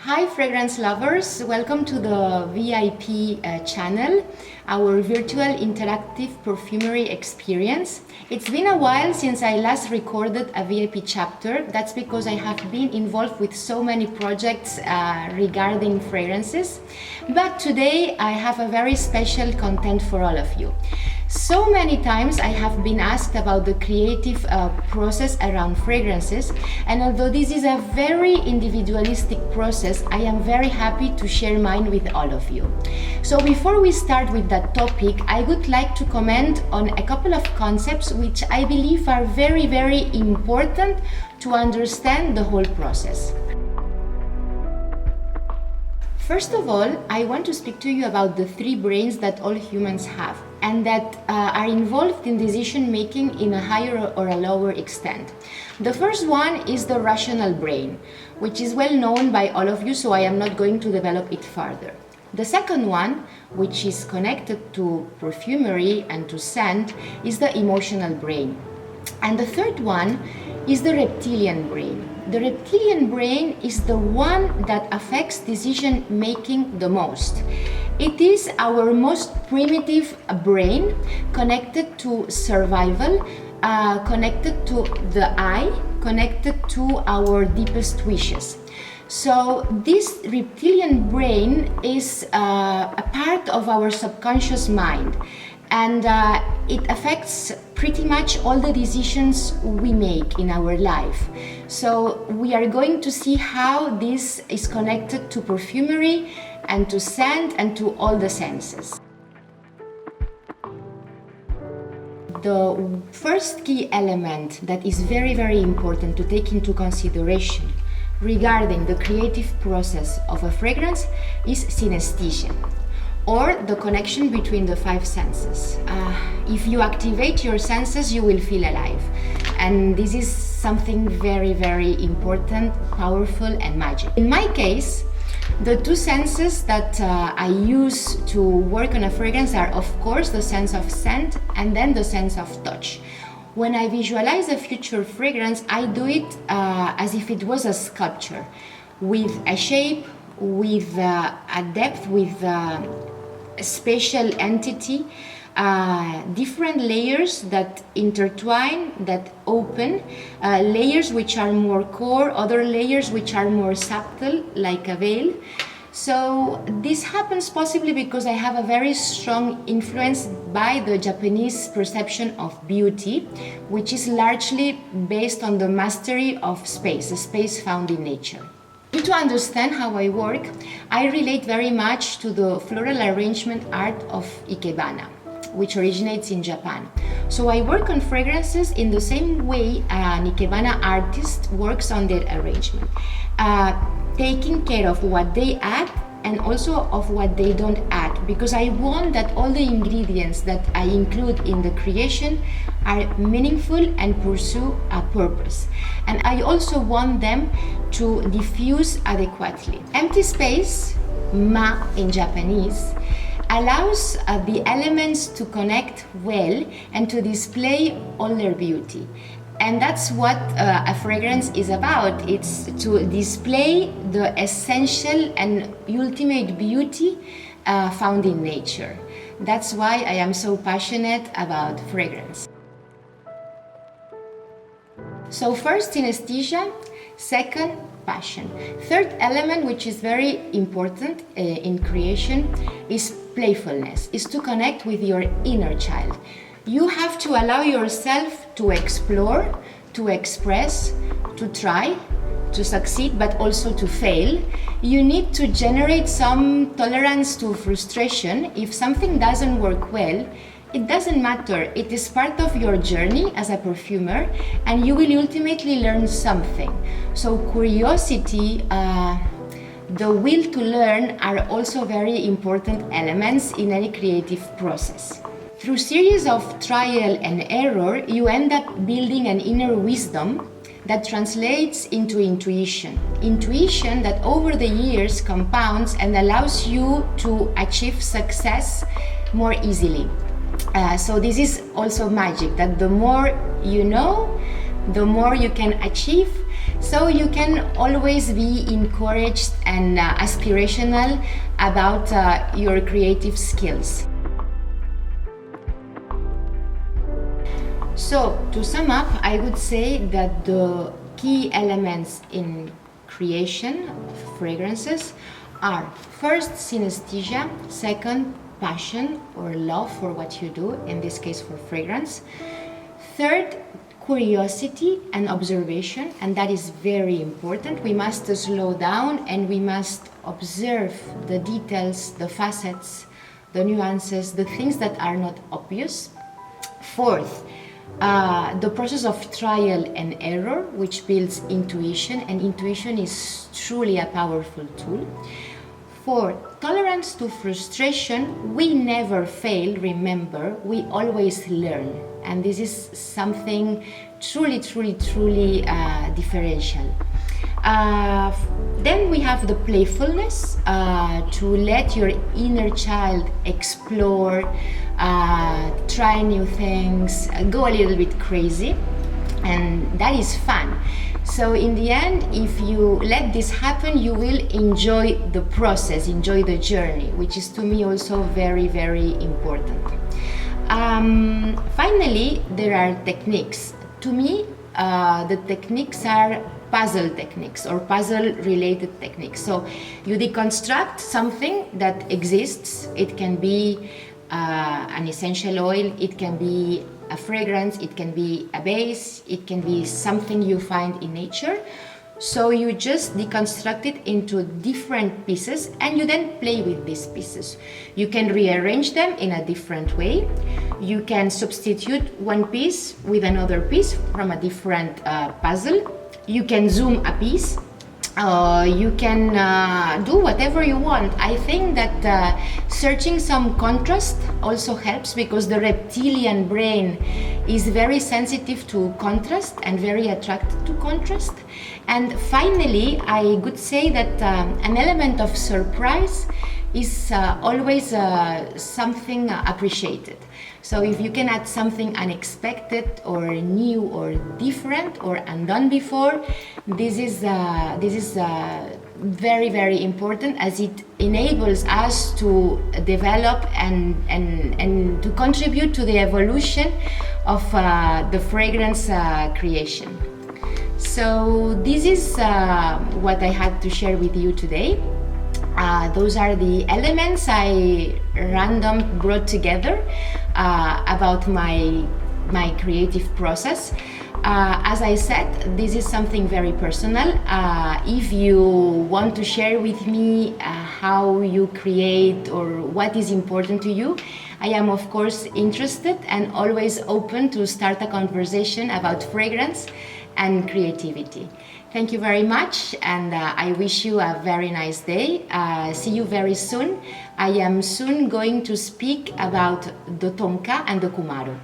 Hi fragrance lovers, welcome to the VIP channel, our Virtual Interactive Perfumery experience. It's been a while since I last recorded a VIP chapter. That's because I have been involved with so many projects regarding fragrances. But today I have a very special content for all of you. So many times I have been asked about the creative process around fragrances, and although this is a very individualistic process, I am very happy to share mine with all of you. So before we start with that topic, I would like to comment on a couple of concepts which I believe are very important to understand the whole process. First of all, I want to speak to you about the three brains that all humans have and that are involved in decision making in a higher or a lower extent. The first one is the rational brain, which is well known by all of you, so I am not going to develop it further. The second one, which is connected to perfumery and to scent, is the emotional brain. And the third one is the reptilian brain. The reptilian brain is the one that affects decision making the most. It is our most primitive brain, connected to survival, connected to the eye, connected to our deepest wishes. So this reptilian brain is a part of our subconscious mind, and it affects pretty much all the decisions we make in our life. So we are going to see how this is connected to perfumery and to scent and to all the senses. The first key element that is very important to take into consideration regarding the creative process of a fragrance is synesthesia, or the connection between the five senses. If you activate your senses, you will feel alive. And this is something very important, powerful and magic. In my case, the two senses that I use to work on a fragrance are, of course, the sense of scent and then the sense of touch. When I visualize a future fragrance, I do it as if it was a sculpture, with a shape, with a depth, with a spatial entity, different layers that intertwine, that open, layers which are more core, other layers which are more subtle, like a veil. So this happens possibly because I have a very strong influence by the Japanese perception of beauty, which is largely based on the mastery of space, a space found in nature. To understand how I work, I relate very much to the floral arrangement art of Ikebana, which originates in Japan. So I work on fragrances in the same way an Ikebana artist works on their arrangement, taking care of what they add and also of what they don't add, because I want that all the ingredients that I include in the creation are meaningful and pursue a purpose. And I also want them to diffuse adequately. Empty space, ma in Japanese, allows the elements to connect well and to display all their beauty. And that's what a fragrance is about. It's to display the essential and ultimate beauty found in nature. That's why I am so passionate about fragrance. So first, synesthesia. Second, passion. Third element, which is very important in creation, is playfulness, is to connect with your inner child. You have to allow yourself to explore, to express, to try, to succeed, but also to fail. You need to generate some tolerance to frustration. If something doesn't work well, it doesn't matter. It is part of your journey as a perfumer, and you will ultimately learn something. So curiosity, the will to learn are also very important elements in any creative process. Through series of trial and error, you end up building an inner wisdom that translates into intuition. Intuition that over the years compounds and allows you to achieve success more easily. So this is also magic, that the more you know, the more you can achieve. So you can always be encouraged and aspirational about your creative skills. So, to sum up, I would say that the key elements in creation of fragrances are first synesthesia, second passion or love for what you do, in this case for fragrance, third curiosity and observation, and that is very important. We must slow down and we must observe the details, the facets, the nuances, the things that are not obvious. Fourth, the process of trial and error, which builds intuition, and intuition is truly a powerful tool. For tolerance to frustration, we never fail, remember, we always learn. And this is something truly differential. Then we have the playfulness, to let your inner child explore, try new things, go a little bit crazy, and that is fun. So in the end, if you let this happen, you will enjoy the process, enjoy the journey, which is to me also very important. Finally, there are techniques. To me, the techniques are puzzle techniques or puzzle related techniques. So you deconstruct something that exists. It can be an essential oil, it can be a fragrance, it can be a base, it can be something you find in nature. So you just deconstruct it into different pieces and you then play with these pieces. You can rearrange them in a different way. You can substitute one piece with another piece from a different puzzle. You can zoom a piece. You can do whatever you want. I think that searching some contrast also helps, because the reptilian brain is very sensitive to contrast and very attracted to contrast. And finally, I would say that an element of surprise is always something appreciated. So if you can add something unexpected or new or different or undone before, this is very important, as it enables us to develop and to contribute to the evolution of the fragrance creation. So this is what I had to share with you today. Those are the elements I random brought together about my creative process. As I said, this is something very personal. If you want to share with me how you create or what is important to you, I am of course interested and always open to start a conversation about fragrance and creativity. Thank you very much, and I wish you a very nice day. See you very soon. I am soon going to speak about the tonka and the kumaro.